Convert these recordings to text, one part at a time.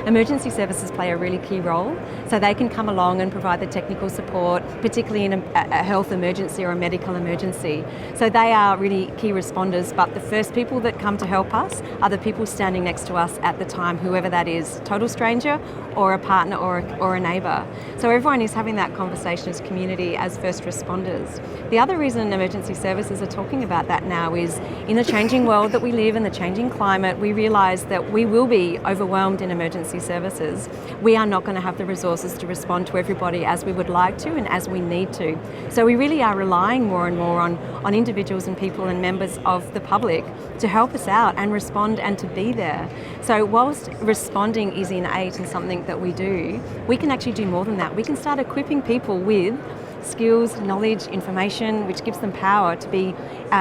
Emergency services play a really key role, so they can come along and provide the technical support, particularly in a health emergency or a medical emergency. So they are really key responders, but the first people that come to help us are the people standing next to us at the time, whoever that is, total stranger or a partner or a neighbour. So everyone is having that conversation as community, as first responders. The other reason emergency services are talking about that now is in the changing world that we live in, the changing climate, we realise that we will be overwhelmed in emergency services. We are not going to have the resources to respond to everybody as we would like to and as we need to. So we really are relying more and more on individuals and people and members of the public to help us out and respond and to be there. So whilst responding is innate and something that we do, we can actually do more than that. We can start equipping people with skills, knowledge, information, which gives them power to be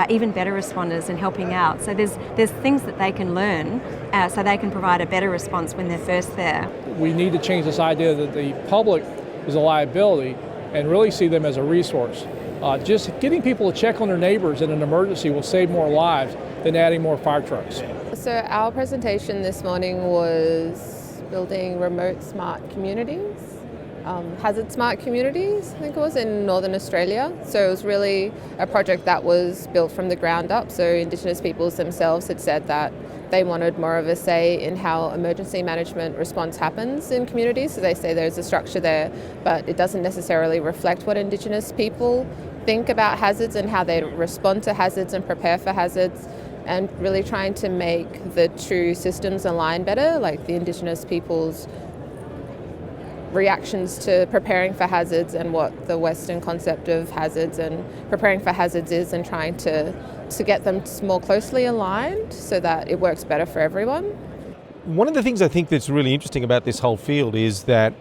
even better responders and helping out. So there's things that they can learn so they can provide a better response when they're first there. We need to change this idea that the public is a liability and really see them as a resource. Just getting people to check on their neighbors in an emergency will save more lives than adding more fire trucks. So our presentation this morning was building remote smart communities. Hazard smart communities, I think it was, in Northern Australia. So it was really a project that was built from the ground up. So Indigenous peoples themselves had said that they wanted more of a say in how emergency management response happens in communities. So they say there's a structure there, but it doesn't necessarily reflect what Indigenous people think about hazards and how they respond to hazards and prepare for hazards, and really trying to make the two systems align better, like the Indigenous peoples' reactions to preparing for hazards and what the Western concept of hazards and preparing for hazards is, and trying to get them more closely aligned so that it works better for everyone. One of the things I think that's really interesting about this whole field is that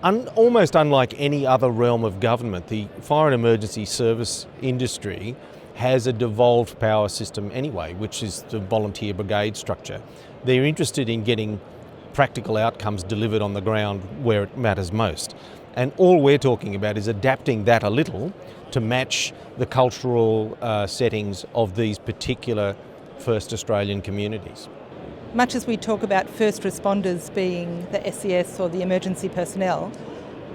almost unlike any other realm of government, the fire and emergency service industry has a devolved power system anyway, which is the volunteer brigade structure. They're interested in getting practical outcomes delivered on the ground where it matters most. And all we're talking about is adapting that a little to match the cultural settings of these particular first Australian communities. Much as we talk about first responders being the SES or the emergency personnel,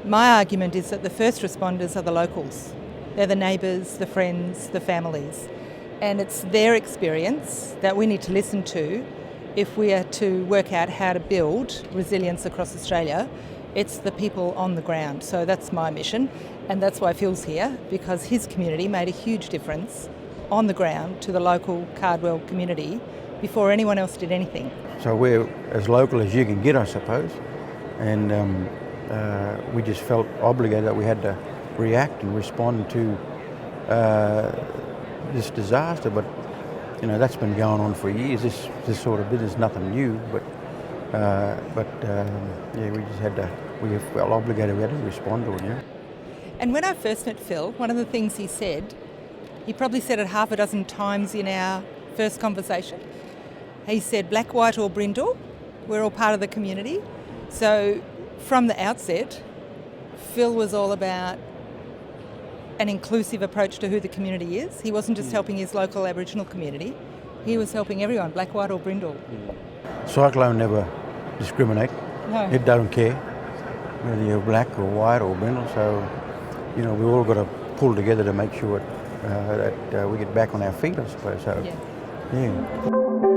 my argument is that the first responders are the locals. They're the neighbours, the friends, the families. And it's their experience that we need to listen to if we are to work out how to build resilience across Australia. It's the people on the ground. So that's my mission, and that's why Phil's here, because his community made a huge difference on the ground to the local Cardwell community before anyone else did anything. So we're as local as you can get, I suppose, and we just felt obligated that we had to react and respond to this disaster. But you know, that's been going on for years. This sort of business is nothing new, but yeah, we felt obligated. We had to respond to it. Yeah. And when I first met Phil, one of the things he said, he probably said it half a dozen times in our first conversation. He said, black, white or brindle, we're all part of the community. So from the outset, Phil was all about an inclusive approach to who the community is. He wasn't just helping his local Aboriginal community, he was helping everyone, black, white or brindle. Cyclone never discriminate. No. It doesn't care whether you're black or white or brindle. So, you know, we've all got to pull together to make sure that we get back on our feet, I suppose. So, yeah.